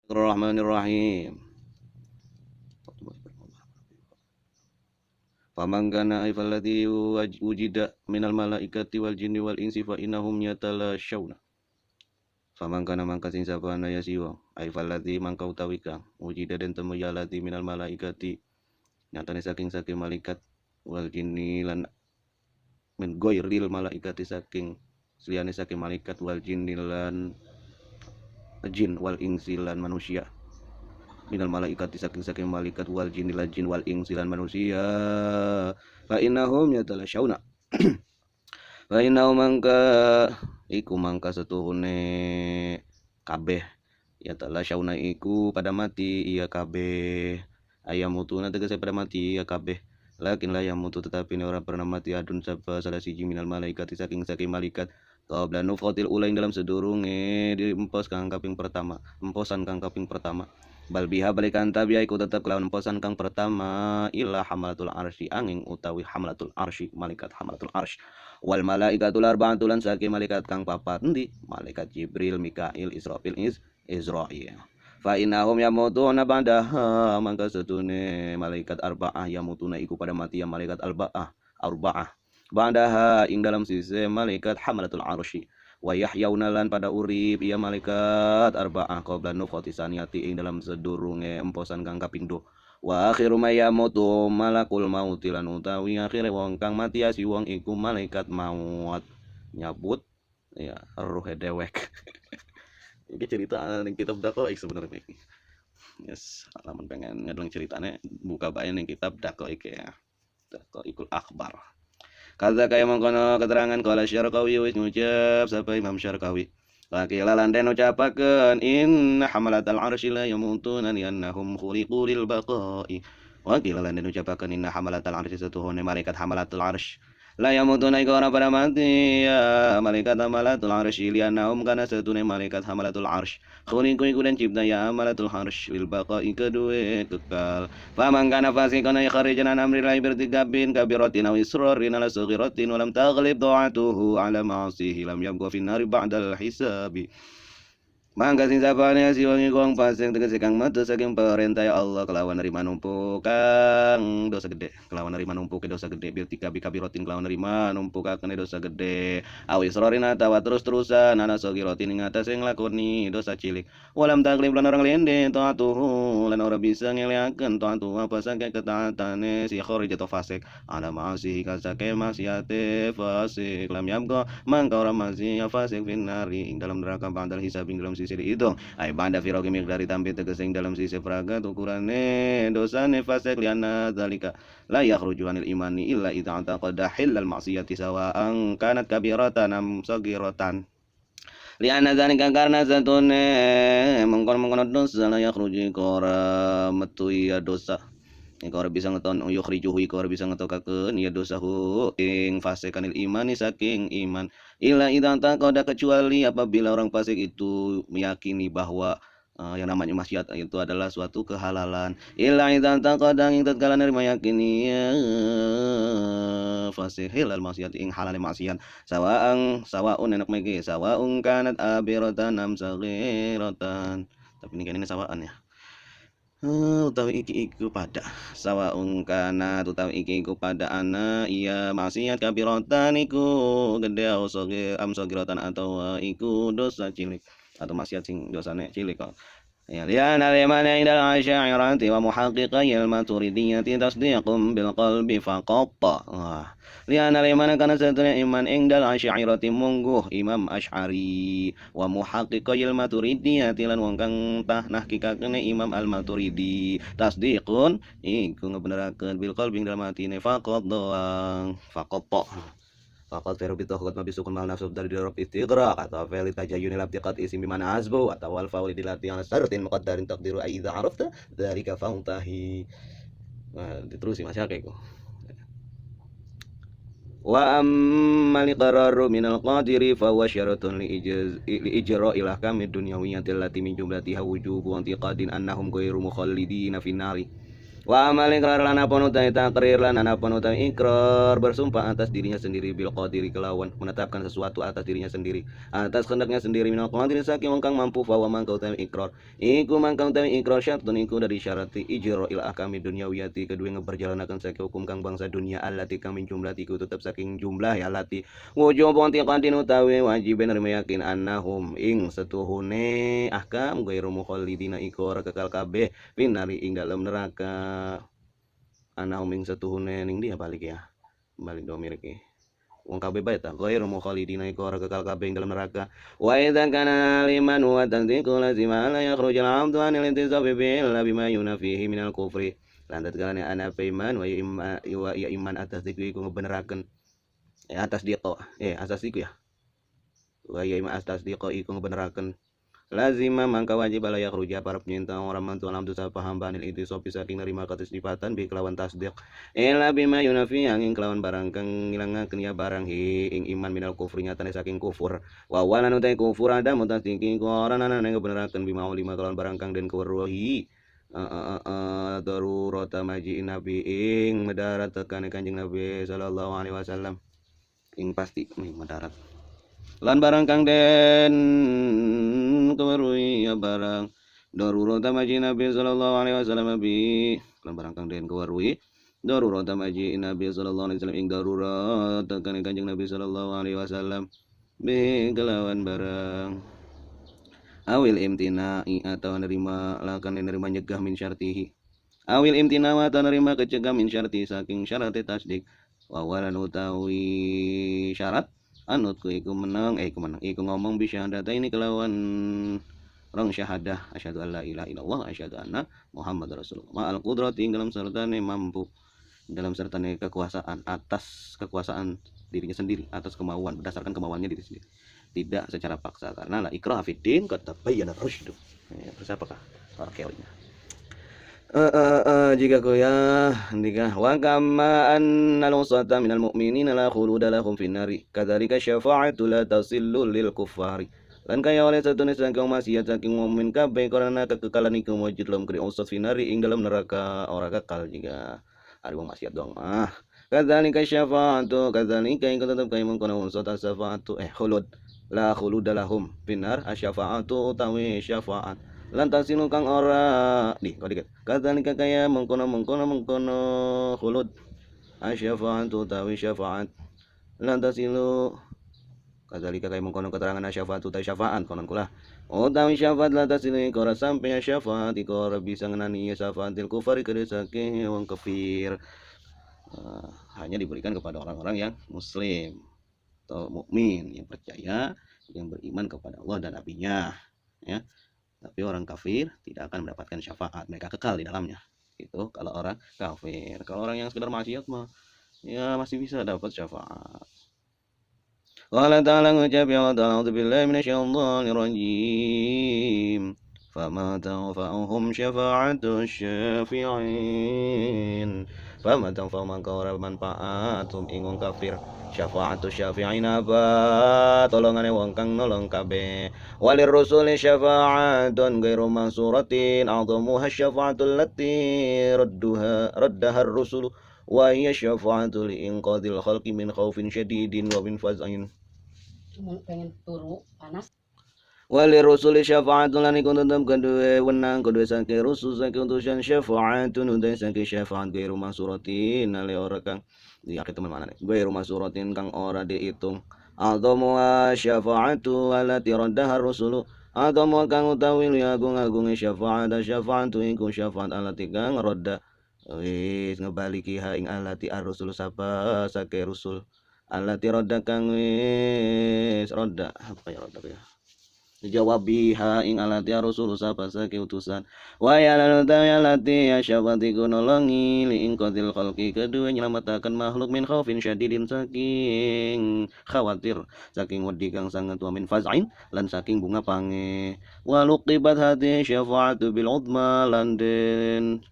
Bismillahirrahmanirrahim. Faman kana aifallati wujida minal malaikati wal jinni wal insi fa innahum yatalashawna. Faman kana mangka sing sapana ya siwa aifallati mangka utawi kang wujida den temu yalati minal malaikati nyatane saking malaikat wal jinni lan min ghairil malaikati saking seliyane saking malaikat wal jinni lan jin wal insi lan manusia minal malaikati saking malaikat wal jinni lan jin wal insi lan manusia fa innahum yatalashawna fa innahum mangka setuhune kabeh yatalashawna iku pada mati iya kabeh ayam mutuna tegese pada mati iya kabeh lakin la yamutu tetapi ini orang pernah mati adun sapa salah siji minal malaikati saking malaikat qabla nufatil ulain dalam sedurunge diempos kang kaping pertama emposan kang kaping pertama bal biha balikan tabi'a iku tetep kelawan emposan kang pertama illa hamalatul arsy angin utawi hamalatul arsy malaikat hamalatul arsy wal malaikatul arba'atul lan saking malaikat kang papat endi malaikat Jibril Mikail Israfil Israil fa innahum yamutuna ba'daha mangka setune malaikat arba'ah yamutuna iku pada mati ya malaikat arba'ah ba'daha ing dalam sisi malaikat hamalatul arsy wa yahyauna lan pada urip ia malaikat arba'ah qabla nufati saniyati ing dalam sedurunge emposan kang kapindho wa akhiru ma yamutu malakul maut lan utawi akhire wong kang mati si wong iku malaikat maut nyabut ya ruhe dewek ini cerita ning kitab Daqaiq sebenarnya yes alaman pengen ngadong ceritanya buka bae ning kitab Daqaiq ya Daqaiqul Akhbar. Kata kaya mengkono keterangan kala Syarqawi wis ngucap sapa Imam Syarqawi. Lakila lan den ucapakeun inna hamalatal arsy la yamutuna liannahum khuliqu lil baqa'i. Wakila lan den ucapakeun inna hamalatal arsy satuhune malaikat hamalatul arsy la yamutuna iku ora pada mati ya malaikat hamalatul arsy liannahum kana satune malaikat hamalatul arsy khuliqu iku den cipta ya hamalatul arsy lil baqa'i kedue kekal. Faman kana fasiqan yakhrijan an amri lahi birtikabin kabiratin aw israrin ala saghiratin wa lam taghlib ta'atuhu ala ma'asihi lam yabqa fi nari ba'dal hisabi. Mangka sing sapane si wong iku pasing tegese kang metu saking perintah ya Allah kelawan nerima numpuk kang dosa gede kelawan nerima numpuk dosa gede bil tika bikabirotin kelawan nerima numpuk kang dosa gede awis rorin atawa terus-terusan ana sogirotin ing atase nglakoni dosa cilik walam taklif lan orang lende taatuhu lan ora bisa ngeleakeun taatu apa saking ketaatane si kharij atau fasik ana masih kasake maksiate fasik lam yabqa mangka ora masih fasik finari ing dalam neraka ba'dal hisab ing dalam sisi itu ay banda firogi dari tampil tegesing dalam sisi peragat ukurane dosane fasik liana dzalika la yakhruju anil imani illa idza taqada hilal maksiyati sawa'an kanat kabiratan am saghiratan liana dzalika karena satune mengkon dosa la yakhruju qara metu ya dosa Ika ora bisa ngeton yukhrijuhu ika ora bisa ngetokakeun ya dosahu ing fasikanil imani saking iman illa idza taqada kecuali apabila orang fasik itu meyakini bahwa yang namanya maksiat itu adalah suatu kehalalan illa idza taqada ing tatkala meyakini fasik halal maksiat ing halal maksiat sawaun enak mege sawaun kanat abiratan am saghiratan tapi ini sawaan ya utawi iki iku pada sawaun kana utawi iki iku pada ana iya maksiat kabiratan iku gede am sogiratan atau iku dosa cilik atau maksiat sing dosane cilik kok ya lian alimana indal asy'ariyati wa muhaqqiqil maturidiyati tasdiqum bil qalbi faqatta lian alimana kana satuna iman indal asy'ariyati mungguh Imam Asy'ari wa muhaqqiqil maturidiyati lan wong kang tah nahqiqakeun Imam Al-Maturidi tasdiqun iku ngebenerakeun bil qalbi dalam atine faqat doang faqatta Fakat veru bitohkot mabisukun mal nafsu dari dirop istighraq atau fa'il tajayuni labtiqat isim bimana asbu atau wal fauli dilati ala syartin muqaddarin taqdiru ai idza arafta dzalika fauntahi. Nah, diterusi Mas Yakek. Wa amma liqararu minal qadiri fa huwa syaratun li ijra'il ahkami dunyawiyyati allati min jumlatiha wujubu intiqadin annahum ghairu mukhallidina fin nari Wa amal ikrar lan apa utai takrir lan apa utai ikrar bersumpah atas dirinya sendiri bil qadiri kelawan menetapkan sesuatu atas dirinya sendiri atas kehendaknya sendiri minal qadiri saking wong kang mampu fa wa mangka utai ikrar iku mangka utai ikrar syartun iku dari syarati ijra'il ahkami dunyawiyati kedua ngeberjalanakan saking hukum kang bangsa dunia allati kang min jumlati ku tetep saking jumlah ya allati wujub antiqadin utawi wajib nerima yakin annahum ing setuhune ahkam ghairu mukhallidina iku ora kekal kabeh finari ing dalam neraka annahum ing setuhune ning dia balik ya balik do mirip ki wong kabeh bae ta ghairu mukhalidina iku ora kekal kabeh ing dalam neraka wa idza kana liman wa tanziqu lazima la yakhrujul abdu anil intisabi illa bima yunafihi minal kufri lan tatkala ana iman wa iman atas diku iku ngebeneraken atas diqo atas diku ya wa iman atas diqo iku ngebeneraken lazima mangka wajib ala yakhruja para penyinta orang mantu alam dosa paham banil itu sopi saking nerima ketisdifatan bi kelawan tasdiq ela bima yunafi angin kelawan barang kang ngilangaken ya barang hi ing iman minal kufri nyatane saking kufur wa walan utai kufur ada mutasiki koran ana nang beneraken bima lima kelawan barang kang den kuruhi darurata maji nabi ing mendarat tekan kanjeng nabi sallallahu alaihi wasallam ing pasti mendarat lan barang kang den kewarui ya barang darurat maji Nabi sallallahu alaihi wasallam bi lan barang kang den kewarui darurat maji Nabi sallallahu alaihi wasallam ing darurat tekan kanjeng Nabi sallallahu alaihi wasallam bi kelawan barang awil imtina atau nerima lakan nerima nyegah min syartihi awil imtina atau nerima kecegah min syarti saking syarat tasdik wa walan utawi syarat anut ku iku menang iku ngomong bisyahadata ini kelawan rong syahadah asyhadu alla ilaha illallah asyhadu anna muhammad rasulullah ma'al qudrati dalam sertane mampu dalam sertane kekuasaan atas kekuasaan dirinya sendiri atas kemauan berdasarkan kemauannya diri sendiri tidak secara paksa karena la ikraha fid din qad tabayyana ar-rusydu terus apakah orangnya jika kuya ndika wa kama annal usata minal mu'minina la khuluda lahum finnari kadzalika syafa'atu la tasillu lil kuffari lan kaya oleh satune saking maksiat saking mukmin kabeh karena kekekalan iku wajib dalam kri usat finnari ing dalam neraka ora kekal jika ari wong maksiat doang kadzalika syafa'atu kadzalika ing tetep kaya mengkono usat syafa'atu khulud la khuluda lahum finnar asyafa'atu utawi syafa'at lantas sinu kang ora kau dikit kadzalika kaya mengkono khulud asyafaatu tawi syafaat lantas sinu kadzalika kaya mengkono keterangan asyafaatu tawi syafaat konon kula utawi syafaat lantas sinu ora sampai syafaat ora bisa ngenani syafaatil kufari kedhe saking wong kafir hanya diberikan kepada orang-orang yang muslim atau mukmin yang percaya yang beriman kepada Allah dan nabinya ya. Tapi orang kafir tidak akan mendapatkan syafaat, mereka kekal di dalamnya. Itu kalau orang kafir. Kalau orang yang sekedar maksiat mah ya masih bisa dapat syafaat. Qala ta'ala ngucap ya Allah ta'ala a'udzubillahi minasyaitonir rajim. Fama tanfa'uhum syafa'atu syafi'in. Fama tanfa'u mangka ora manfaat ingung kafir. Syafa'atu syafi'in apa tolongane wong kang nolong kabeh walir rusuli syafa'atun ghairu mansuratin a'dhamuha syafa'atul lati raddaha ar-rusul wa hiya syafa'atu li inqadhil khalqi min khaufin syadidin wa min faz'in pengen turu panas walir rusuli syafa'atun lan iku tetep kedue wenang kedue saking rusul saking utusan syafa'atun udah saking syafa'at ghairu mansuratin ale ora kang ya kita mana nih gue rumah suratin kang ora dihitung atau syafa'atu allati raddaha ar-rusulu atau kang utawi agung-agunge syafa'atu iku syafa'at allati kang radda wis ngebaliki ha ing allati ar-rusulu sapa sake rusul allati radda kang wis radda apa ya radda ya dijawab biha ing alati rasul sapa sake utusan wa ya lati ya syafati kunolongi li ing qadil khalqi kedua nyelamataken makhluk min khaufin syadidin saking khawatir saking wedi kang sangat wa min faz'in lan saking bunga pange wa luqibat hati syafa'atu bil udma landen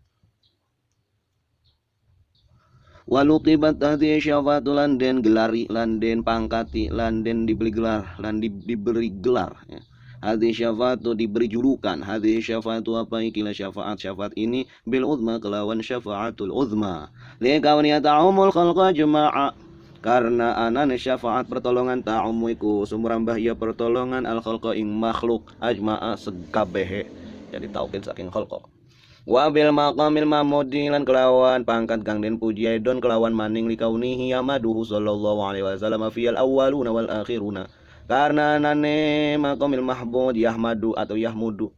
waluqibat hati syafa'atu landen gelari landen pangkati landen diberi gelar lan diberi gelar ya. Hadis syafaatu diberi julukan. Hadis syafaatu apa ikilah syafaat ini bil uzma kelawan syafaatul uzma. Likauni ta'umul khalqa jema'a. Karena anan syafaat pertolongan ta'umu iku sumrambah ya pertolongan al khalqa ing makhluk ajma'a sekabehe. Jadi taukid saking khalqa. Wa bil maqamil mahmudi lan kelawan pangkat kang den puji aidon kelawan maning likaunihi yamaduhu sallallahu alaihi wasallam fiyal awwaluna wal akhiruna. Karena nane maqamil mahmud yahmadu atau yahmidu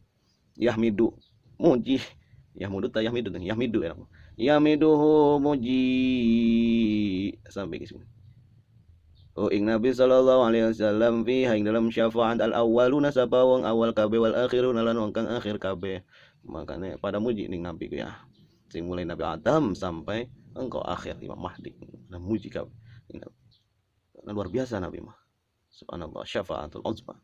muji yahmudu ta yahmidu yahmidu ya. Yahmiduhu muji sampai ke sini. Oh ing Nabi sallallahu alaihi wasallam fi ing dalam syafaat al awwaluna sabawang awal kabeh wal akhiruna lan wong kang akhir kabeh. Makanya pada muji ning Nabi ku ya. Sing mulai Nabi Adam sampai engkau akhir Imam Mahdi. Nah muji kabeh. Luar biasa Nabi mah. Subhanallah, syafaatul uzma.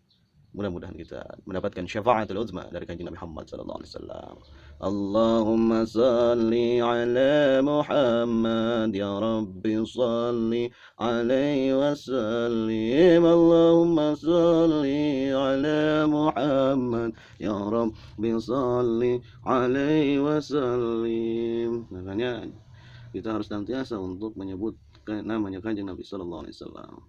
Mudah-mudahan kita mendapatkan syafaatul uzma dari kanjeng Nabi Muhammad sallallahu alaihi wasallam. Allahumma salli ala Muhammad ya Rabbi salli alaihi wasallim. Allahumma salli ala Muhammad ya Rabbi salli alaihi wasallim. Makanya kita harus senantiasa untuk menyebut namanya kanjeng Nabi sallallahu alaihi wasallam.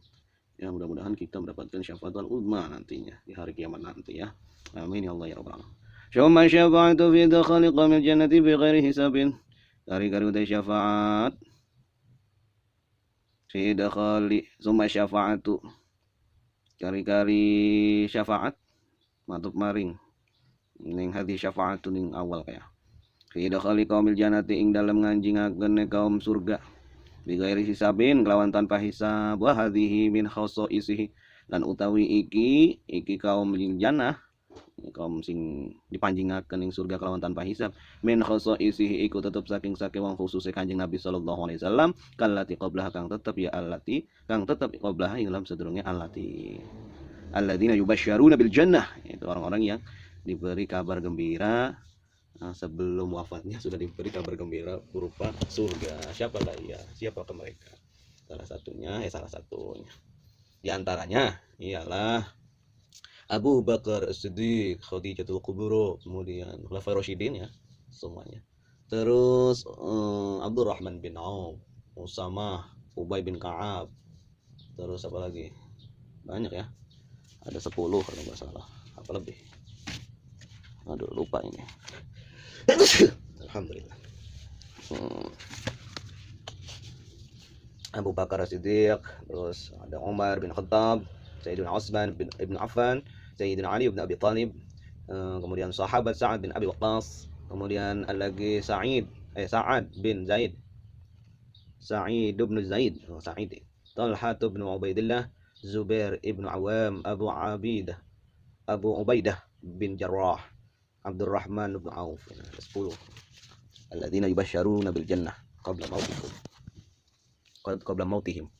Ya mudah-mudahan kita mendapatkan syafaatul uzma nantinya di hari kiamat nanti ya. Amin ya Allah ya rabbal alamin. Syumma syafa'atu fi dakhali qamil jannati bi ghairi hisabin. Kari-kari utai syafaat fi dakhali summa syafa'atu. Kari-kari syafaat mantap maring ning hadis syafaatu ning awal kaya. Fi dakhali qamil jannati ing dalem nganjingaken kaum surga. Bigairi hisabin kelawan tanpa hisab wa hadhihi min khasa'isihi lan utawi iki kaum jannah kaum sing dipanjingaken ing surga kelawan tanpa hisab min khasa'isihi iku tetep saking wong khususe Kanjeng Nabi sallallahu alaihi wasallam kallati qablah kang tetep ya allati kang tetep qablah ing dalam sedurunge allati alladzina yubasysyaruna bil jannah itu orang-orang yang diberi kabar gembira. Nah, sebelum wafatnya sudah diberi kabar gembira berupa surga. Siapakah ia? Siapakah mereka? Salah satunya di antaranya ialah Abu Bakar As-Siddiq, Khadijatul Kubro, kemudian Khulafaur Rasyidin ya, semuanya. Terus Abdurrahman bin Auf, Usamah, Ubay bin Ka'ab. Terus apa lagi? Banyak ya. Ada 10 kalau nggak salah. Apa lebih? Aduh, lupa ini. Alhamdulillah. Abu Bakar As-Siddiq, terus ada Umar bin Khattab, Sayyidina Utsman bin Ibn Affan, Sayyidina Ali bin Abi Thalib, kemudian sahabat Sa'ad bin Abi Waqqas, kemudian lagi Sa'ad bin Zaid, Sa'id bin Zaid, Talha bin Ubaidillah, Zubair ibn Awam, Abu Ubaidah bin Jarrah, Abdurrahman bin Auf. 10 alladzina yubasysyaruna bil jannah qabla mautihim.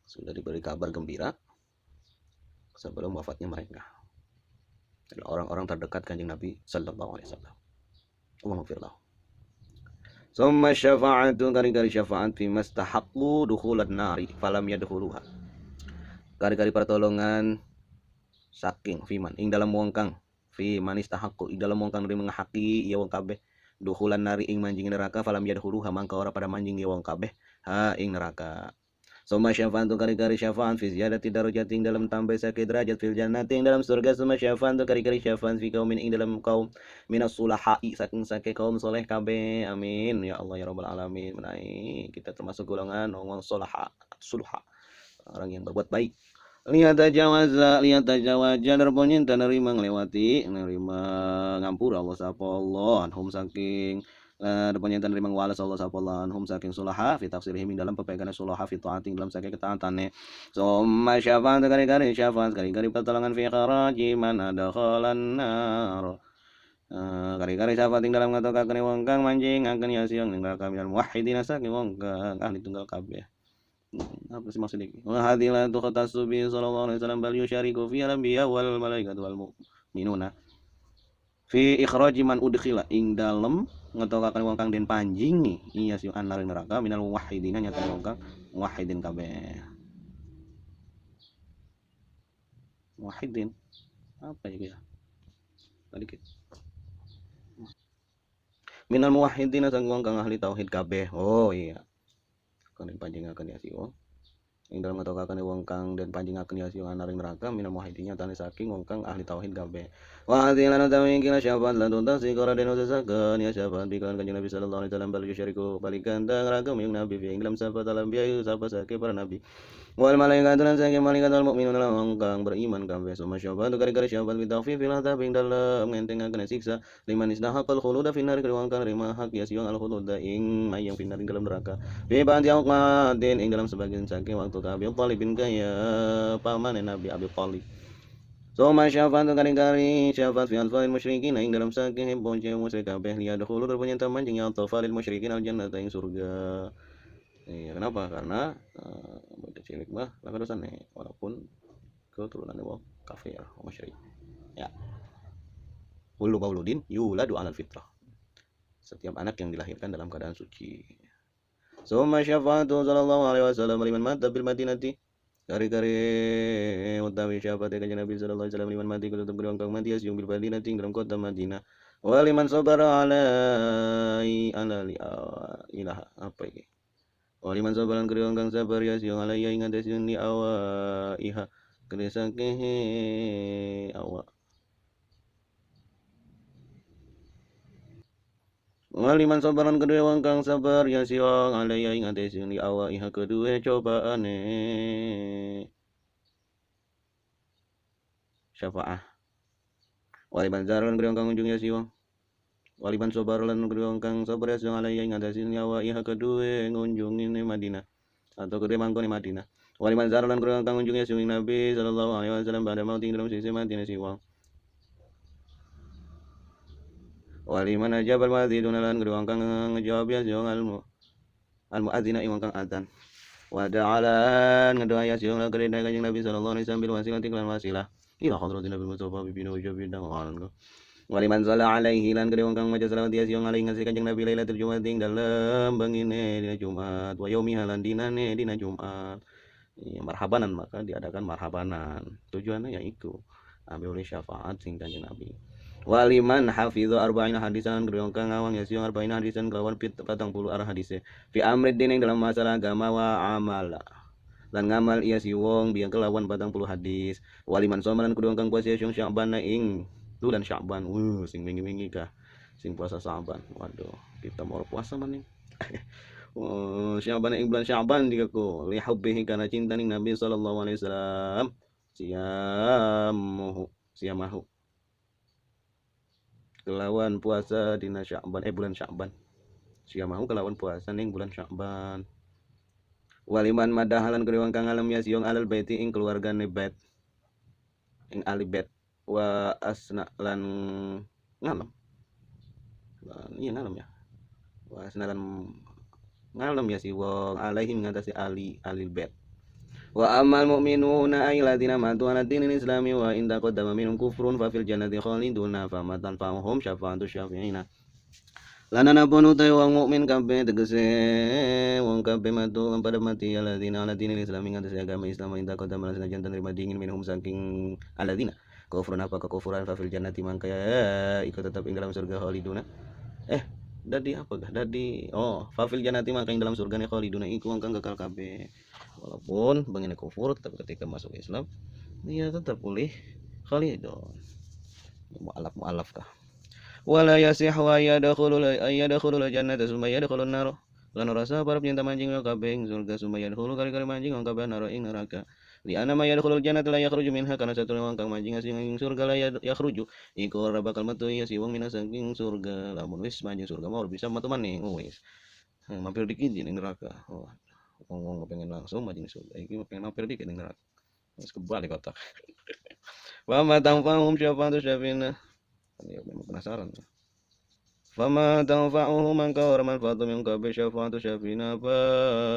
Sudah diberi kabar gembira sebelum wafatnya mereka. Dan orang-orang terdekat Kanjeng Nabi sallallahu alaihi wasallam. Allahumma firlahu. Summa syafa'atu kari-kari syafaat fi mastahaqqu dukhulan nari falam yadkhuluha. Kari-kari pertolongan saking fiman ing dalam wong kang fi manistahaqqu ing dalam wong kang menghaki ya wong kabeh dukhulan nari ing manjing neraka falam yadkhuluha mangka ora pada manjing ya wong kabeh ha ing neraka. Summa syafa'atu kari-kari syafa'an fi ziyadati darajati ing dalam tambah sakit derajat fil jannati ing dalam surga. Summa syafa'atu kari-kari syafa'an fi qaumin ing dalam kaum minas sulaha'i saking kaum soleh kabeh. Amin ya Allah ya rabbal alamin. Menawi kita termasuk golongan wong sulha orang yang berbuat baik. Lihat tajawaza darponya nerima ngelewati nerima ngampura Allah sapa Allah anhum saking darponya nerima walas Allah sapa Allah anhum saking sulaha fi tafsirihim dalam pepegangan sulaha fi taating dalam saking ketaatane. Summa syafa'at kari-kari pertolongan fi kharaji man adkhalan nar. Kari-kari syafaat dalam ngatokaken wong kang manjing akan ya siang ning neraka minal muwahhidin saking wong kang ahli tunggal kabeh. Apa sih maksudnya ini? Wa hadhihi tu khatasu bi sallallahu alaihi wasallam bal yusyariku fi al-anbiya wal malaikatu wal mu'minuna fi ikhraji man udkhila ing dalem ngetokaken wong kang den panjing iya sing anar neraka minal muwahhidina nyata wong kang muwahhidin kabeh. Muwahhidin Apa ya? Sedikit. Minal muwahhidina sang wong kang ahli tauhid kabeh. Oh iya. Kan panjenengaken ya siwa. Ing dalam ngatokaken wong kang den panjenengaken ya siwa anaring neraka minal muwahhidina tane saking wong kang ahli tauhid kabeh. Wa hadilan tawi kila syafaat lan tuntas sikora den usasaken ya syafaat bikalan kanjeng Nabi sallallahu alaihi wasallam bal yusyriku balikan ta ragam yang nabi fi ing dalam syafaat alam biaya sapa saking para nabi. Wal malaikatu lan saking malaikat wal mukminuna lan wong kang beriman kabeh summa syafaatu kari-kari syafaat bi takhfifil adab ing dalem ngentengaken siksa liman istahaqal khuluda finnar kari wong kang rima hak ya siang al khuluda ing mayang finnar ing dalam neraka bi ba'di awqatin ing dalam sebagian saking waktu ka Abi Thalibin kaya paman Nabi Abi Thalib. Summa syafaatu kari-kari syafaat fi alfa'il musyrikin ing dalam saking bonce musyrik kabeh liyadkhulu rupanya taman jeung ya tafalil musyrikin al jannata ing surga. Iya, kenapa? Karena bocah cilik mah laka dosa nih, walaupun keturunan wong kafir, wong musyrik. Ya, kullu mauludin yuladu 'alal fitrah. Setiap anak yang dilahirkan dalam keadaan suci. Summa syafa'atu sallallahu alaihi wasallam liman mata bil madinati. Kari-kari utawi syafaat kanjeng Nabi sallallahu alaihi wasallam liman mati kudu gerong kang mati asyum bil madinati dalam kota Madinah. Wa liman sabara alai ala ilaha apa ini? Waliman sabaran kriwang kang sabar ya siyang alaya ing atas yun ni awa iha kedesa kehe awa. Waliman sabaran kedua wang kang sabar ya siyang alaya ing atas yun ni awa iha kedua cobaane syafaah. Waliman zaran kriwang kang unjung ya siyang waliman sabar lan kriwang kang sabar ya siyang alaya ing atas yun ni awa iha kedua ngunjungin Madinah atau kedua mangkon Madinah. Waliman zar lan kurang kang unjungnya sing Nabi sallallahu alaihi wasallam pada mau tinggal dalam sisi mati nasi wang. Waliman ajabal madidun lan kurang kang ngejawab ya sing al muadzina imam kang adzan. Wa da'alan ngedoa ya sing lan kedai kanjeng Nabi sallallahu alaihi wasallam bil wasilah tiklan wasilah. Ila hadratin Nabi Mustafa bibina wajabin dan Waliman sala alaihi lan kedai kang maca selawat ya sing alaihi ngasih kanjeng Nabi Lailatul Jumat ing dalem bengine dina Jumat wa yaumiha lan dinane dina Jumat. Ya, marhabanan maka diadakan marhabanan tujuannya yaitu ambil oleh syafaat sing kanjeng Nabi waliman hafidhu arba'ina hadisan gerong kang ngawang ya siang arba'ina hadisan kelawan 40 arah hadise fi amrid din dalam masalah agama wa amala lan ngamal iya si wong biang kelawan 40 hadis waliman somalan kedua kang puasa siang Sya'ban ing bulan Sya'ban sing wingi-wingi kah sing puasa Sya'ban waduh kita mau puasa maning Sya'ban ing bulan Sya'ban jika ko li hubbihi karena cinta ning Nabi sallallahu alaihi wasallam siamahu kelawan puasa dina Sya'ban bulan Sya'ban siamahu kelawan puasa ning bulan Sya'ban waliman madahalan keriwang kang alam ya siong alal baiti ing keluargane bait ing ali bait wa asna lan ngalam iya ngalam ya wa asna lan ngalam ya si wong alaihim ngatasi alil bait wa amal mu'minuna ay ladina matu ala dinil islami wa in taqaddama minhum kufrun fa fil jannati khaliduna fa matan fahum syafa'atu syafi'ina lanana pun utai wong mukmin kabeh tegese wong kabeh matu pada mati aladina ala dinil islami ngatasi agama Islam wa in taqaddama lan jantan terima dingin minhum saking aladina kufrun apa kekufuran fa fil jannati mangka ikut tetap ing dalam surga khaliduna dadi apa gah dadi fafil janati maka yang dalam surga nih khaliduna iku kang kekal kabeh walaupun bengine kufur tapi ketika masuk Islam dia tetap boleh khalidun mu'alaf kah wala yasih wa yadkhulul jannata summa yadkhulun nar lan rasa para pencinta mancing kabeh ing surga summa yadkhulu kali-kali mancing kabeh nar ing neraka li anna ma yadkhulul jannata la yakhruju minha kana satu wong kang mancing asing ing surga la yakhruju iku ora bakal metu ya si wong mina saking surga lamun wis mancing surga mau bisa metu maneh wis mampir dikit ning neraka wong pengen langsung mancing surga iki pengen mampir dikit ning neraka wis kebalik otak wa ma tanfa'um syafa'atu syafina ya memang penasaran fama tanfa'uhum man kawar manfaatu min kabeh syafa'atu syafina apa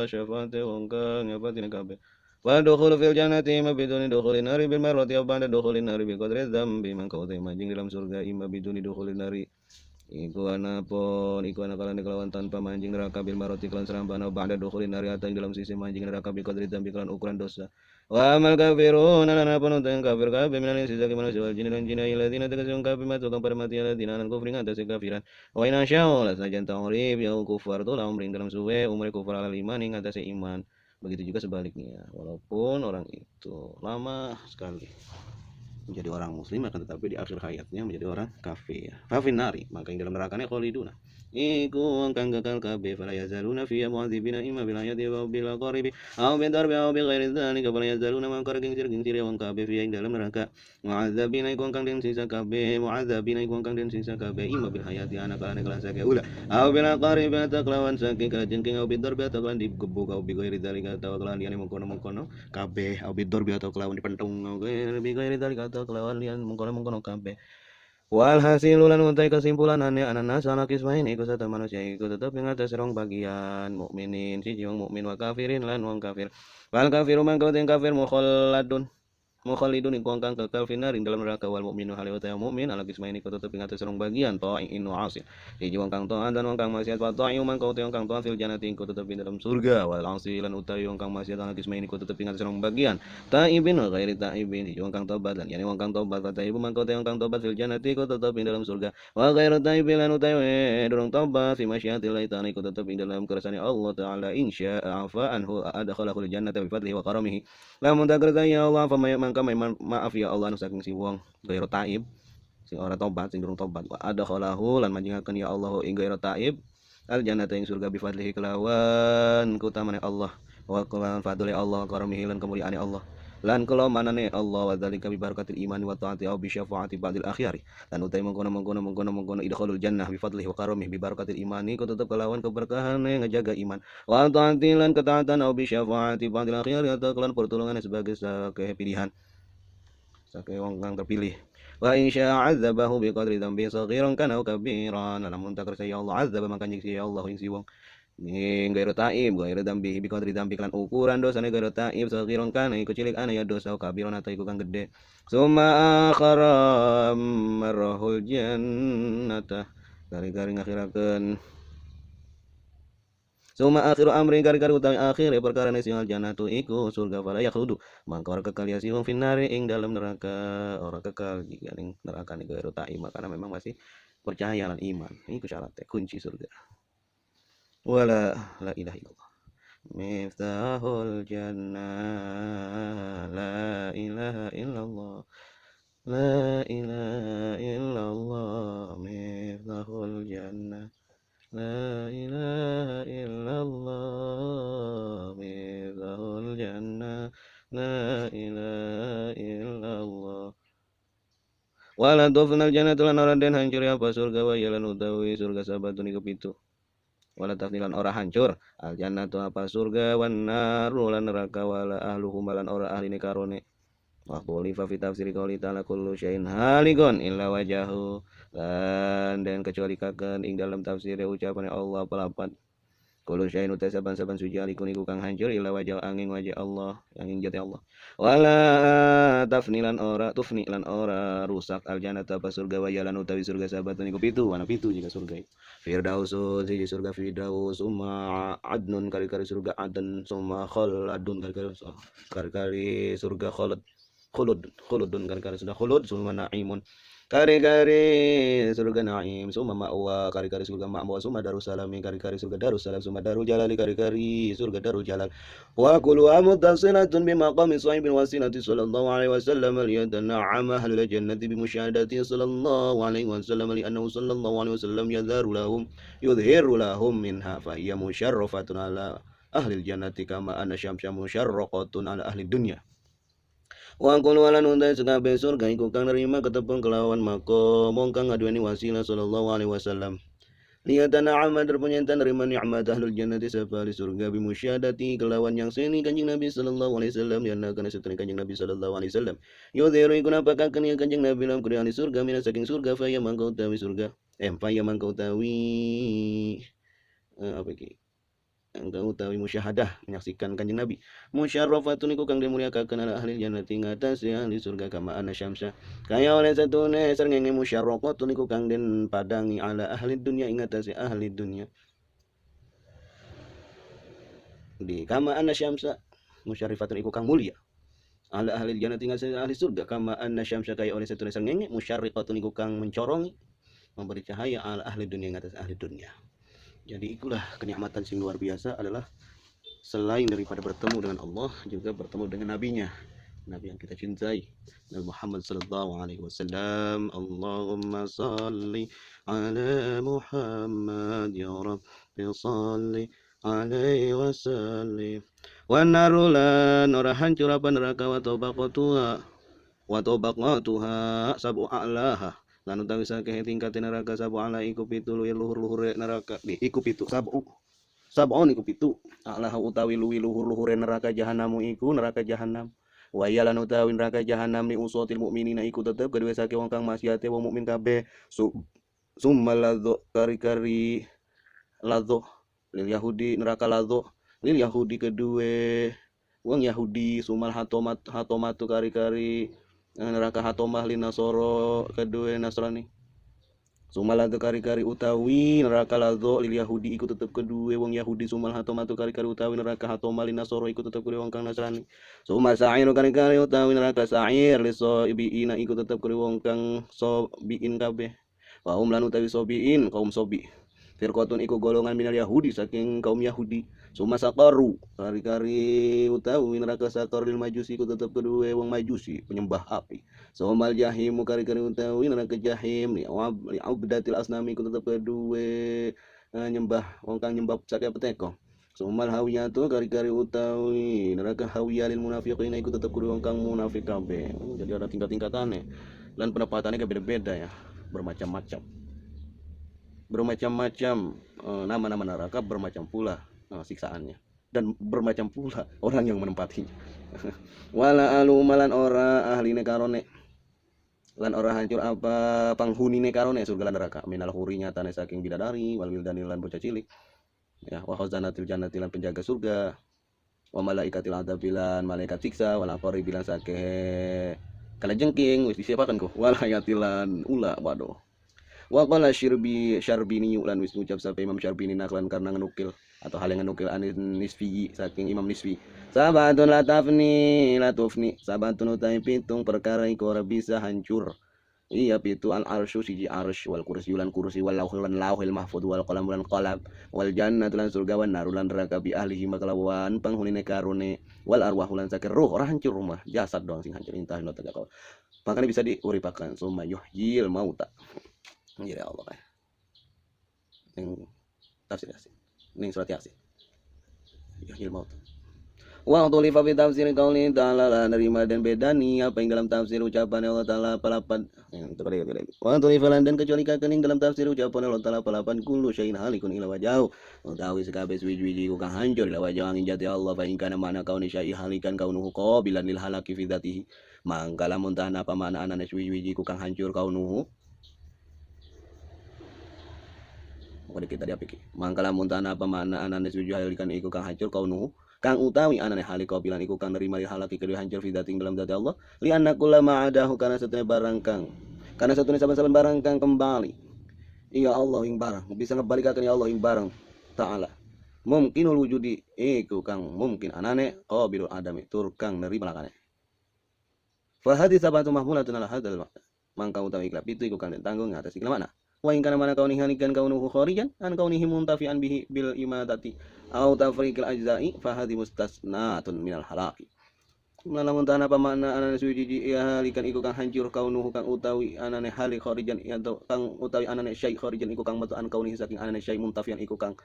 syafaate wong kang nyapatin kabeh wa dukhulu fil jannati imma biduni dukhulin nari bil marrati aw ba'da dukhulin nari bi qadri dzambi man kau mancing dalam surga imma biduni dukhulin nari iku ana kalane kelawan tanpa mancing neraka bil marrati kelan serambana ba'da dukhulin nari atau dalam sisi mancing neraka bi qadri dzambi kelan ukuran dosa Wa amal kafirun lan apa nonton kafir kabeh minal insi saking manusia wal jinni lan jinna alladzina takasum kafir matu kang pada mati alladzina lan kufri ngatas kafiran wa inna sya'u la sajan ta'rif ya kufar tu lahum ring dalam suwe umur kufar al iman ing atas iman. Begitu juga sebaliknya, walaupun orang itu lama sekali menjadi orang muslim akan tetapi di akhir hayatnya menjadi orang kafir. Fafinari, maka yang dalam nerakanya khaliduna. Iku kang kekal kabeh fala yazaluna fiya mu'adzibina imma bil hayati wa bil qaribi aw bil darbi aw bi ghairi dzalika fala yazaluna man kar geng sir wong kabeh fiya ing dalam neraka mu'adzabina iku kang den sisa kabeh mu'adzabina iku kang den sisa kabeh imma bil hayati ana kalane kelas sake ula aw bil qaribi ataklawan saking kalajengking aw bil darbi ataklawan digebuk aw bi ghairi dzalika ataklawan liyane mengkono-mengkono kabeh aw bil darbi ataklawan dipentung aw bi ghairi dzalika ataklawan liyane mengkono-mengkono kabeh. Walhasil lan utai kesimpulan ane ananas ana kismain iku satu manusia iku tetep ing atas rong bagian mukminin siji wong mukmin wa kafirin lan wong kafir. Wal kafiru mangko teng kafir mukhalidun iku kang kekal finar ing dalam neraka wal mukminu hale utai mukmin ala kismain iku tetep ing atas rong bagian ta'in wa asil. Siji wong kang taat dan wong kang maksiat wa ta'i mangko teng wong kang taat fil jannati iku tetep ing dalam surga wal asil lan utai wong kang maksiat ala kismain iku tetep ing atas rong bagian ta'ibin wa ghairi ta'ibin siji wong kang tobat lan yani wong kang tobat fa ta'ibu mangko teng wong kang tobat fil jannati iku tetep ing dalam surga wa ghairu ta'ibin lan utai durung tobat fi masyiatillah ta'ala iku tetep ing dalam kersane Allah taala insya'a afa anhu adkhalahul jannata bi fadlihi wa karamihi. Lamun tak kersa ya Allah mangka maaf ya Allah anu saking si wong gairo taib sing ora tobat sing durung tobat wa adkhalahu lan manjingaken ya Allah ing gairo taib al jannata ing surga bi fadlihi kelawan kutamane Allah wa kelawan fadli Allah karamihi lan kemuliaane Allah lan kula manane Allah wa dzalika bi barakatil iman wa taati au bi syafaati ba'dil akhyari lan utai mengkono idkhalul jannah bi fadlihi wa karamihi bi barakatil imani ku tetep kelawan keberkahan ngajaga iman wa taati lan ketaatan au bi syafaati ba'dil akhyari atau kelan pertolongan sebagai sake pilihan sake wong kang terpilih wa insya azabahu bi qadri dzambi saghiran kana kabiran lamun takir saya Allah azab maka nyiksa ya Allah ing si wong ing gairo taib gairo dambi bi qadri dambi kan ukuran dosane gairo taib saghiran kana iku cilik ana ya dosa kabiran atau iku kang gede summa akhara marahul jannata gari-gari ngakhirakeun Suma akhiru amri kari-kari utawi akhir perkara nesial jannatu iku surga fala yakhludu mangka ora kekal ya sihum finnari ing dalam neraka ora kekal jika ning neraka niku ero taima karena memang masih percaya lan iman iku syaratnya kunci surga wala la ilaha illallah miftahul jannah la ilaha illallah la ilaha illallah miftahul jannah La ilaha illallah Mifahul jannah La ilaha illallah Wala tufnal jannah tulan orang den hancur apa surga wa yalan utawi surga sabatun iku pitu Wala tafnilan ora hancur al jannatu apa surga wan naru lan neraka wala ahluhum lan ora ahli karone wa qulifa fi tafsir qouli ta'ala kullu syai'in halikun illa wajahu dan kecuali kaken ing dalam tafsir ucapan Allah pelapat kullu syai'in uta saban-saban suci alikun iku kang hancur illa wajah angin wajah Allah angin jati Allah wala tafnilan ora tufnilan ora rusak al jannata apa surga wa yalan utawi surga sabatun iku pitu wana pitu jika surga itu firdaus siji surga firdaus summa adnun kari-kari surga aden summa khaladun kari-kari surga khalad khuludun kari-kari sudah khulud summa naimun kari-kari surga naim summa ma'wa kari-kari surga ma'wa summa darussalam kari-kari surga darussalam summa darul jalali kari-kari surga darul jalal wa kullu muttasilatun bi maqami sahibin wasilati sallallahu alaihi wasallam liyatan'ama ahlul jannati bi musyahadati sallallahu alaihi wasallam li annahu sallallahu alaihi wasallam yudhiru lahum minha fa hiya musharrafatun ala ahli jannati kama anna syamsa musharraqatun ala ahli dunya Wa qul walan undai sekabe surga iku kang nerima ketepung kelawan mako mongkang ngaduani wasilah sallallahu alaihi wasallam liyatana amal terpenyentan nerima nikmat ahlul jannati safali surga bi musyadati kelawan yang seni kanjeng Nabi sallallahu alaihi wasallam yana kana setune kanjeng Nabi sallallahu alaihi wasallam yudhiru iku napakaken ya kanjeng Nabi lam kuriani surga mina saking surga fa ya mangkau tawi surga fa ya mangkau tawi apa iki engkau utawi musyahadah menyaksikan kanjeng Nabi musyarrafatun iku kang dimuliakaken ala ahli jannati ngatas ahli surga kama ana syamsa kaya oleh satune srengenge musyarraqatun iku kang den padangi ala ahli dunya ing ngatas ahli dunya di kama ana syamsa musyarrifatun iku kang mulia ala ahli jannati ngasih ahli surga kama anna syamsa kaya oleh satu sengenge musyarriqatun iku kang mencorongi memberi cahaya ala ahli dunia atas ahli dunia. Jadi itulah kenikmatan sing luar biasa adalah selain daripada bertemu dengan Allah juga bertemu dengan nabinya, nabi yang kita cintai, Nabi Muhammad sallallahu alaihi wasallam. Allahumma salli ala Muhammad ya rabbi salli alaihi wasallim. Wa narulan ora hancur apa neraka wa tobaqatuha sabu a'laha lan utawi sakeh tingkat neraka sabu ala iku pitu luhur-luhure neraka iku pitu sabon iku pitu a'laha utawi luhur-luhure neraka jahanam iku neraka jahanam wa yalan utawi neraka jahanam ni usatil mukminina iku tetep kedue sake wong kang maksiate wong mukmin kabeh summal ladzo kari-kari ladzo lil yahudi neraka ladzo lil yahudi kedue wong Yahudi sumal hatomatu kari-kari neraka hatomah lin nasoro kedue Nasrani sumal ladzo kari-kari utawi neraka ladzo lil yahudi iku tetep kedue wong Yahudi sumal hatomatu kari-kari utawi neraka hatomah lin nasoro iku tetep kedue wong kang Nasrani sumal sa'ir kari-kari utawi neraka sa'ir lisobiina iku tetep kedue wong kang sobiin kabeh wa lan utawi sobiin kaum sobi firqatun iku golongan minal Yahudi saking kaum Yahudi suma saqaru kari-kari utawi neraka saqar lil majusi iku tetep kedue wong majusi penyembah api sumal jahimu kari-kari utawi neraka jahim li abdatil asnami iku tetep kedue nyembah wong kang nyembah sake peteko sumal hawiyatu kari-kari utawi neraka hawiyah lil munafiqin iku tetep kedue wong kang munafik kabeh. Jadi ada tingkat-tingkatannya dan pendapatannya beda-beda ya, bermacam-macam nama-nama neraka bermacam pula siksaannya dan bermacam pula orang yang menempatinya. Wala alumalan ora ahli nekarone lan ora hancur apa panghuni nekarone surga lan neraka minal huri nyatane saking bidadari wal wildani lan bocah cilik ya wa khazanatil jannati lan penjaga surga wa malaikatil adabilan malaikat siksa wal aqari bilan sakeh kalajengking wis disiapakan ko wal hayatilan ula waduh. Wa qala Syarbini lan wis ngucap sampai Imam Syarbini naklan karena ngenukil atau hal yang ngenukil anis nisfi saking Imam Nisfi sabatun la tufni sabatun utai pitung perkara iku ora bisa hancur iya pitu al arsyu siji arsy wal kursi lan kursi wal lauhil mahfuz wal qalam lan qalam wal jannatu lan surga wan naru lan neraka bi ahlihi makalawan panghunine karone wal arwah lan sakir ruh ora hancur rumah jasad doang sing hancur intah no tegak makanya bisa diuripakan summa yuhyil mauta. Ya Allah yang tafsir Yasin ning surat Yasin yuhyil maut wa tulifa fi tafsir qauli ta'ala la nerima dan bedani apa yang dalam tafsir ucapan Allah taala palapan itu kali wa tulifa dan kecuali kakening dalam tafsir ucapan Allah taala palapan kullu syai'in halikun ila wajhu utawi sakabeh suwi-wiji ku kang hancur ila wajhu angin jati Allah fa in kana mana kauni syai' halikan kaunuhu qabilan lil halaki fi dzatihi mangka lamun tanah apa mana anane suwi-wiji ku kang hancur kaunuhu pada kita diapiki mangkala muntana apa mana anane suju halikan iku kang hancur kaunuhu kang utawi anane halika bilan iku kang nerima halaki kedua hancur fi dating dalam zat Allah li anna kullama adahu kana satune barang kang kana satune saban-saban barang kang kembali iya Allah ing barang bisa ngebalikaken ya Allah ing barang taala mungkinul wujudi iku kang mungkin anane qabilul adami tur kang nerima lakane fa hadis sabatu mahmulatun ala hadzal mangka utawi iklab itu iku kang tanggung atas iklab mana wa in kana mana kauni halikan kaunuhu kharijan an kaunihi muntafi'an bihi bil imadati au tafriqil ajza'i fa hadhi mustasnatun minal halaki lamun tanah pamana anane suci ya halikan iku kang hancur kaunuhu kang utawi anane halik kharijan atau kang utawi anane syai' kharijan iku kang metu an kaunihi saking anane syai' muntafi'an iku kang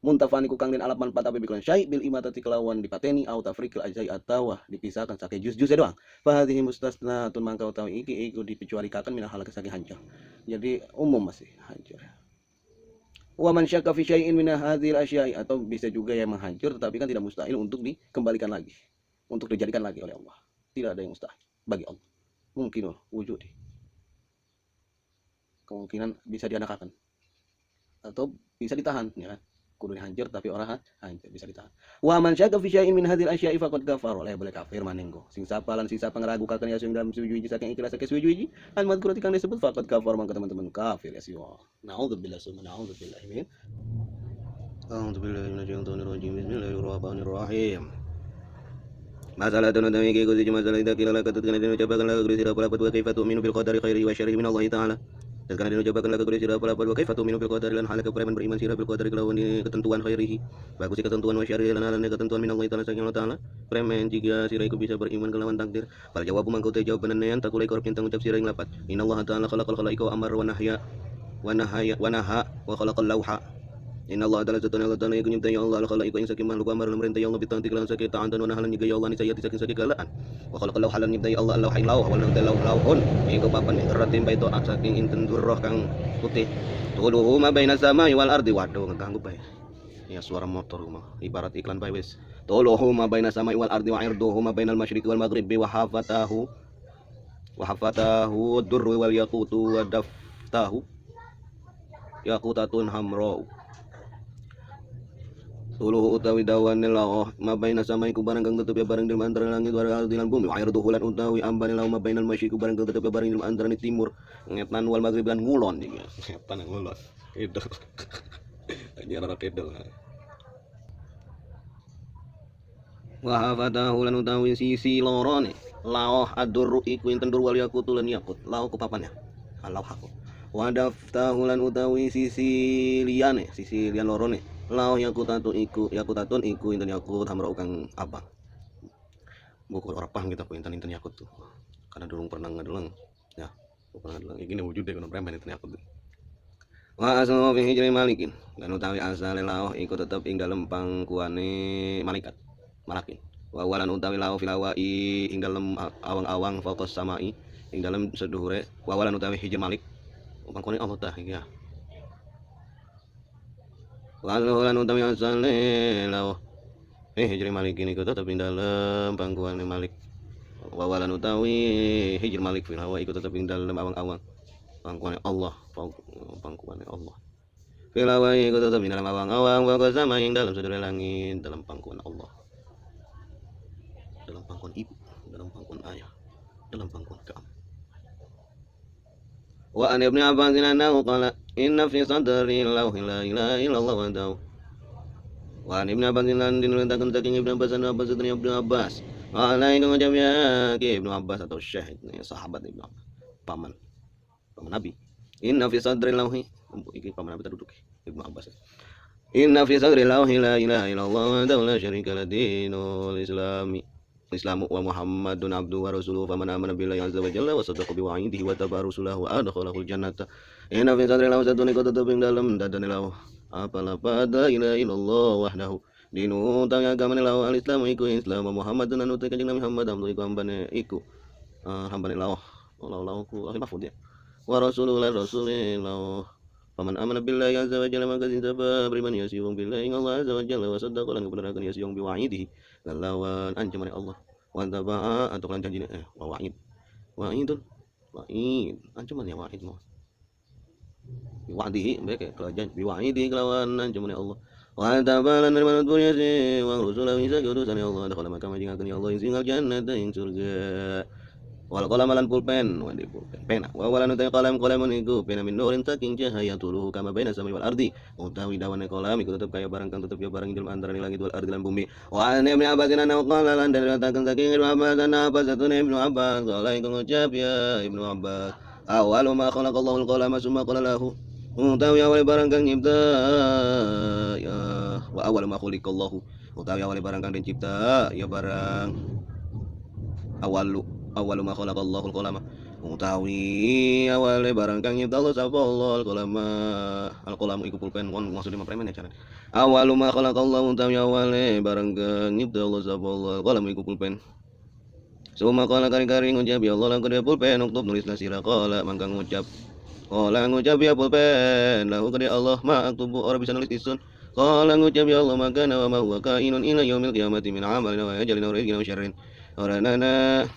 muntafan iku kang den alat manfaat apa biklan syai' bil imadati kelawan dipateni au tafriqil ajza'i atawa dipisahkan saking juz-juz doang fa hadhi mustasnatun mangka utawi iki iku dipecualikaken minal halaki saking hancur. Jadi umum masih hancur. Wa man syakka fi syai'in min hadhil asya'i atau bisa juga yang menghancur tetapi kan tidak mustahil untuk dikembalikan lagi, untuk dijadikan lagi oleh Allah. Tidak ada yang mustahil bagi Allah. Mungkin wujud. Kemungkinan bisa dianakakan atau bisa ditahan ya kan. Kudu hancur tapi orang hancur bisa ditahan. Wa man syakka fi syai'in min hadhil asya'i faqad kafara. Oleh boleh kafir manenggo. Sing sapa lan sisa pangragukaken ya sing dalam sujuji saking ikhlas saking sujuji an madhkurati kang disebut faqad kafar mangka teman-teman kafir ya siwa. Naudzubillah summa naudzubillah min. A'udzubillahi minasyaitonir rajim. Bismillahirrahmanirrahim. Masalah tunu tami ke kusi masalah ida kila la katut kana dinu ucapakan la kusi sira palapat wa kaifa tu'minu bil qadari khairihi wa syarrihi min Allah ta'ala. Dan kana dinu ucapakan la kusi sira palapat wa kaifa tu'minu bil qadari lan halaka preman beriman sira bil qadari kelawan ketentuan khairihi. Bagus ketentuan wa syarrihi lan halane ketentuan min Allah saking Allah ta'ala. Preman jika sira iku bisa beriman kelawan takdir. Fal jawabu mangko te jawaban nean takulai korp yang ngucap sira ing lapat. Inna Allah ta'ala khalaqal khalaiqa wa amara wa nahya wa naha wa khalaqal lauha. Inna Allah ta'ala zatuna Allah ta'ala yakun yibtaya Allah al-khalaiqa ing saking makhluk amar lamrintaya Allah bitanti kelan saking ta'an dan halan juga ya Allah ni sayati saking kalaan. Wa khalaqallahu halan yibtaya Allah al-lawhi lawh wa lam lauhun iku papan ratim baito saking inten durroh kang putih. Tuluhu ma baina samai wal ardi waduh ngeganggu bae. Ya suara motor mah ibarat iklan bae wis. Tuluhu ma baina samai wal ardi wa irduhu ma bainal masyriqi wal maghribi wa hafatahu durru wal yaqutu wa daftahu yaqutatun hamra. Tuluhu utawi dawane laoh mabaina samai ku barang kang tetep ya barang di antara langit wal ardi lan bumi wa irduhu lan utawi ambane laoh mabainal masyriqi barang kang tetep ya barang di antara timur ngetan wal maghrib lan ngulon iki ngetan ngulon kidul anjir ora kidul wa hafatahu lan utawi sisi lorone laoh adurru iku enten dur wal yakut lan yakut laoh ku papannya Allah aku wa daftahu lan utawi sisi lian lorone lao yakutatun iku inten yakut hamra kang abang buku orang paham kita inten yakut tuh karena durung pernah ngadelang ya pernah ngadelang iki wujud deh kana preman inten yakut wa asma fi hijri malikin dan utawi asale lao iku tetep ing dalem pangkuane malaikat malakin wa walan utawi lao filawai ing dalem awang-awang fokus samai ing dalem seduhure wa walan utawi hijri malik pangkuane Allah tah ya. Lalu lan utawi asale law hijri malik ini ku tetep ing dalem pangkuane malik wawalan utawi hijri malik fil hawa iku tetep ing dalem awang-awang pangkuane Allah fil hawa iku tetep ing dalem awang-awang wa sama ing dalem sedulur langit dalam pangkuan Allah dalam pangkuan ibu dalam pangkuan ayah dalam pangkuan kaum. Wa an ibnu Abbas annahu qala inna fi sadri lawhi la ilaha illallah wa daw. Wa an ibnu Abbas lan dinuritakan saking Ibnu Abbas dan Abbas dari Ibnu Abbas. Ala itu ngucap ya ke Ibnu Abbas atau Syekh sahabat Ibnu Abbas paman Nabi. Inna fi sadri lawhi iki paman Nabi terduduk Ibnu Abbas. Inna fi sadri lawhi la ilaha illallah wa daw la syarika la dinul Islamu wa Muhammadun abdu wa rasuluhu faman amana billahi azza wa jalla wa saddaqa bi wa'idihi wa taba'a rasulahu wa adkhalahu al-jannata. Inna fi sadri lahu satun iku tetep ing dalem dadane lahu apalah pada ila illallah wahdahu dinu utawi agama lahu al-islamu iku Islam wa Muhammadun anu kanjeng Nabi Muhammad amdu iku hambane iku hambane lahu ku mahfud ya wa rasuluhu la rasulillah faman amana billahi azza wa jalla maka sapa beriman ya siwong billahi Allah azza wa jalla wa saddaqa lan kebenaran ya siwong bi wa'idihi lawan ancaman Allah wa taba'a atau kan janjine wa'id ancaman ya wa'id mau wa'dihi baik kalau janji wa'idi kelawan ancaman Allah wa taba'a lan manut punya si wa rusulahu isa utusan Allah dakhala maka majingakeun ya Allah singal jannata ing surga wal qalam lan pulpen wa di pulpen pena wa walan utai qalam iku pena min nurin saking cahaya tuluhu kama baina samai wal ardi utawi dawane qalam iku tetep kaya barang kang tetep ya barang dalem antaraning langit wal ardi lan bumi wa an ibnu Abbas ana qala lan dan katakan saking Ibnu Abbas ana apa satune Ibnu Abbas qala iku ngucap ya Ibnu Abbas awalu ma khalaqallahu al-qalama summa qala lahu utawi awal barang kang nyipta ya wa awal ma khuliqallahu utawi awal barang kang dicipta ya barang awalu ma khalaqallahu al-qalama utawi awale barang kang nyipta Allah sapa Allah al-qalamu iku pulpen maksudnya mah preman ya cara awalu ma khalaqallahu utawi awale barang kang nyipta Allah sapa Allah al-qalamu iku pulpen suma qala kari-kari ngucap ya Allah lan kode pulpen uktub nulisna sira qala mangka ngucap ya pulpen lahu kode Allah ma aktubu ora bisa nulis isun qala ngucap ya Allah maka wa ma huwa kainun ila yaumil qiyamati min amalina wa ajalina wa rizqina wa syarrin orana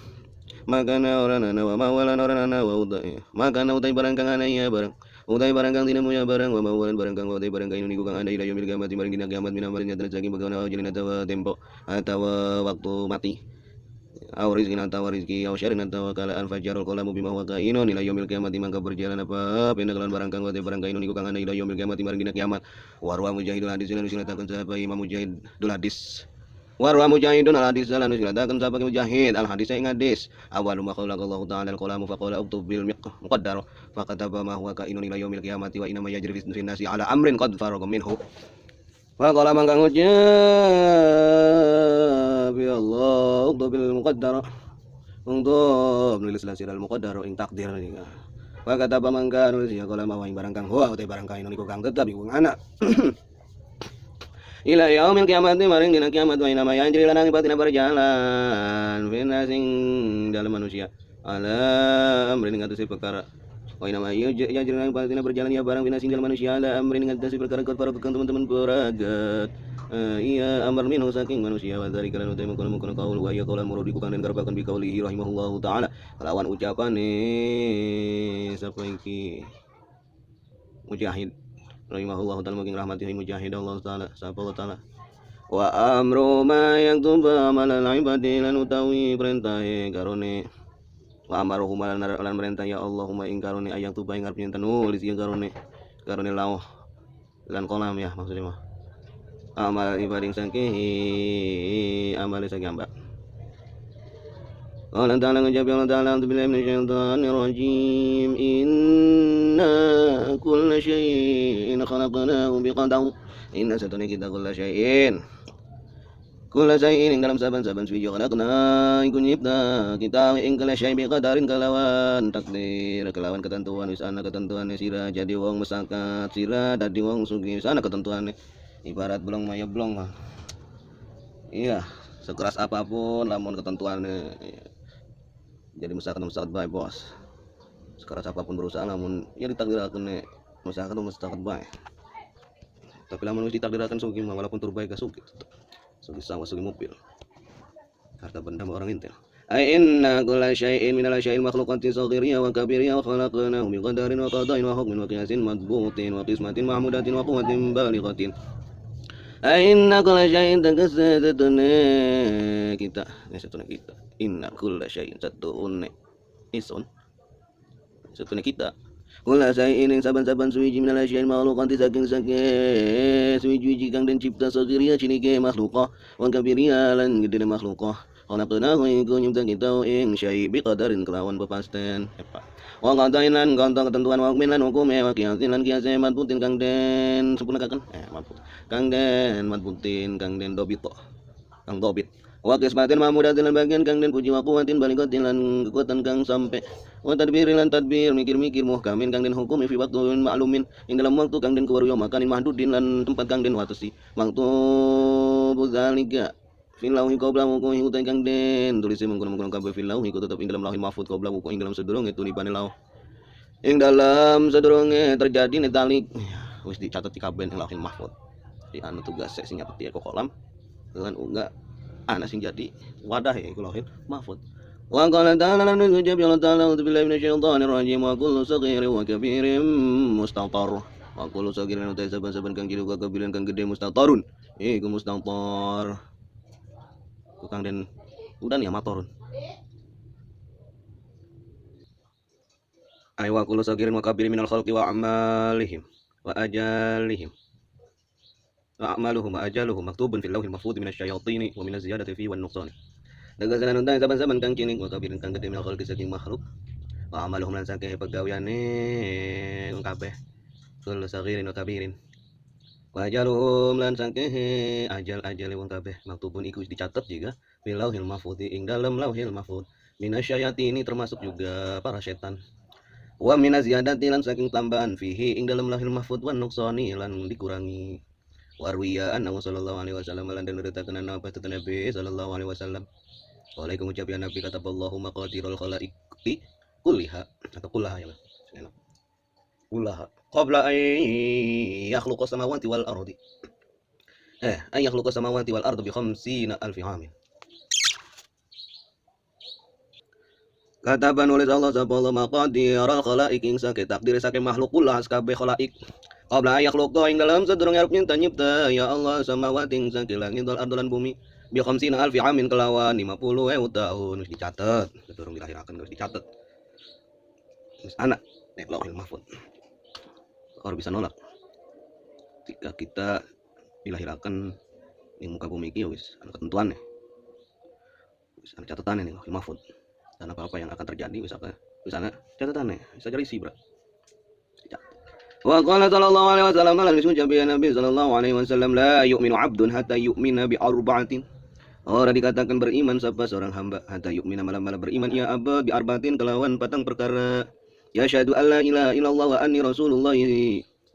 makana orana wa mawalan orana wa udai makana udai barang kang ana ya barang udai barang kang dina munya barang wa mawalan barang kang udai barang kang niku kang ana ila yaumil qiyamati maring dina kiamat min amalina dan saking bagaimana ajalina tawa tempo atawa waktu mati aw rizqin atawa rizqi aw syarrin atawa kalaan fajarul qalamu bima huwa kainun ila yaumil qiyamati mangka berjalan apa penakalan barang kang udai barang kang niku kang ana ila yaumil qiyamati maring dina kiamat warwa mujahidul hadis lan disunatakeun sahabat Imam Mujahidul hadis Warwa mujahidun al hadis lan silatakan sapa mujahid al hadis ing hadis awalu ma khalaqallahu ta'ala al qalam fa qala uktub bil muqaddar fa kataba ma huwa kainun ila yaumil qiyamati wa inna ma yajri fi nasi ala amrin qad faraga minhu wa qala man kang ucap ya Allah uktub bil muqaddar untuk nulis al muqaddar ing takdir wa kataba man kang nulis ya qalam wa ing barang kang huwa utai barang kainun iku kang tetep iku anak ila yaumil kiamati maring dina kiamat wa inama yanjri lanang patina berjalan fina sing dalam manusia ala amrin ngatasi perkara wa inama yanjri lanang patina berjalan ya barang fina sing dalam manusia ala amrin ngatasi perkara kot para bekang teman-teman peragat iya amar minhu saking manusia wa dzalika lan utai mukun qaul wa ya qaulan murudi bukan den garbakan bi qaulihi rahimahullahu taala kelawan ucapane sapa iki mujahid rahimahullahu taala mungkin rahmatihi mujahid Allah taala sapa Allah taala wa amru ma yaktubu amalan ibadi lan utawi perintahe karone wa amaruhum lan perintah ya Allahumma ing karone ayang tuba ing arep nulis ya karone lauh lan kolam ya maksudnya mah amal ibadi saking amale saking hamba Allah Ta'ala ngejawab Allah Ta'ala Alhamdulillah minasyaitonir rajim inna kulla syai'in khalaqnahu biqadar inna satuna kita kulla syai'in ing dalam saban-saban suci khalaqna iku nyipta kita ing kulla syai' biqadarin kelawan takdir kelawan ketentuan wis ana ketentuane sira jadi wong mesakat sira dadi wong sugih wis ana ketentuane ibarat blong maya blong mah iya sekeras apapun lamun ketentuannya jadi misalkan baik bos sekeras apapun berusaha namun ya ditakdirkan nih misalkan baik tapi lamun ditakdirkan sugi walaupun terbaik gak sugi sama sugi mobil harta benda orang intel ay inna kulla syai'in minal syai'il makhluqatin saghiriyah wa kabiriyah wa khalaqnahu bi qadarin wa qada'in wa hukmin wa qiyasin madbutin wa qismatin mahmudatin wa quwwatin balighatin inna kulla syai'in takasatuna kita inna kulla syai'in satune ison satune kita kulla syai'in ing saban-saban suwiji minal syai'il makhluqati saking suwiji kang den cipta sagiria cinike makhluqah wa kabiria lan gede makhluqah khalaqnahu iku nyipta kita ing syai' biqadarin kelawan pepasten wa qadain lan gantung ketentuan wa hukmin lan hukume wa qiyasin lan qiyase madbutin kang den sempurnakaken madbut kang den madbutin kang den dobito kang dobit wa qismatin mahmudatin lan bagian kang den puji wa quwwatin balighatin lan kekuatan kang sampai wa tadbirin lan tadbir mikir-mikir muhkamin kang den hukum fi waqtin ma'lumin ing dalam waktu kang den kuwaruya makanin mahdudin lan tempat kang den watesi waktu zalika filauhi qabla wuqu'i utai kang den tulise mengkono-mengkono kabeh filauhi ku tetep ing dalam lauhil mahfuz qabla wuqu'i ing dalam sedurunge tulipane lauh ing dalam sedurunge terjadi netalik wis dicatet di kabeh ing lauhil mahfuz di anu tugas sing nyapeti ke kolam lan uga ana sing jadi wadah iku lauhil mahfuz wa qala ta'ala lan nujab ya Allah ta'ala billahi minasyaitonir rajim wa kullu saghirin wa kabirin mustatar wa kullu saghirin utai saban-saban kang cilik wa kabirin kang gede mustatarun iku mustatar tukang den udan ya matorun ay wa kullu sagirin wa kabirin minal khalqi wa amalihim wa ajalihim wa amaluhum wa ajaluhum maktubun fil lawhil mahfuz minasy-syayatin wa minaz ziyadati fi wan nuqsan daga sanan undang saban-saban kang cilik wa kabirin kang gede minal khalqi saking makhluk wa amaluhum lan saking pegawiyane kabeh kullu sagirin wa kabirin wa ajaluhum lan saking ajal wong kabeh maktubun iku dicatat juga fil lauhil mahfuz ing dalam lauhil mahfuz minasyayatin termasuk juga para setan wa minaz ziyadati lan saking tambahan fihi ing dalam lauhil mahfuz wan nuqsani lan dikurangi warwiya annahu sallallahu alaihi wasallam lan den beritakan Nabi sallallahu alaihi wasallam waalaikum ucap ya Nabi kataballahu maqadirul khalaiqi kulliha atau kullaha ya kullaha qabla an yakhluqa samawati wal ardi an yakhluqa samawati wal ardi bi 50,000 'amin kataban oleh Allah subhanahu maqadirul khalaiq ing saking takdir saking makhluk kula kabeh khalaik qabla yakhluqa ing dalam sadurunge arep nyipta ya Allah samawati ing saking langit wal ardi lan bumi bi 50,000 'amin kelawan 50.000 tahun wis dicatet sadurung dilahiraken wis dicatet wis ana nek lauhil mahfuz orang bisa nolak jika kita dilahirkan Ning muka bumi iki wis ana ketentuannya. Wis ana catatannya ning Mahfud. Dan apa-apa yang akan terjadi wis ana catatannya. Bisa jadi isi, Bro. Wa qala sallallahu alaihi wasallam lan ucap ya Nabi sallallahu alaihi wasallam la yu'minu 'abdun hatta yu'mina bi arba'atin. Orang dikatakan beriman siapa seorang hamba hatta yu'mina malam-malam beriman ia abad bi arba'atin kelawan patang perkara. Ya syahadu alla ilaha illallah wa anni rasulullah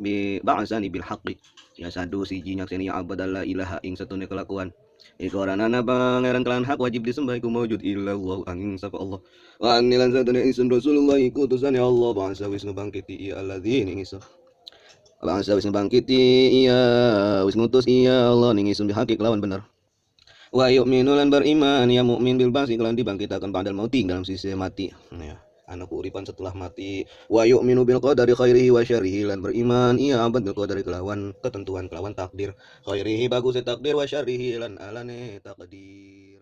bi ba'asani bil haqqi. Ya sadu siji nyakseni ya abad la ilaha ing satune kelakuan. Iku oranana pangeran kelan hak wajib disembah iku maujud illallah angin sapa Allah. Wa anni lan satune isun rasulullah iku utusan ya Allah bangsa wis ngebangkiti ya alladzina ing isa. Bangsa wis ngebangkiti iya wis ngutus iya Allah ning isun bihaqi kelawan bener. Wa yu'minu lan beriman ya mukmin bil ba'si kelan dibangkitakan ba'dal mauti dalam sisi mati. Ya, anak uripan setelah mati. Wa yu'minu bil qadari khairihi wa syarrihi lan beriman iya abad bil qadari kelawan ketentuan kelawan takdir. Khairihi bagus takdir wa syarrihi lan alane takdir.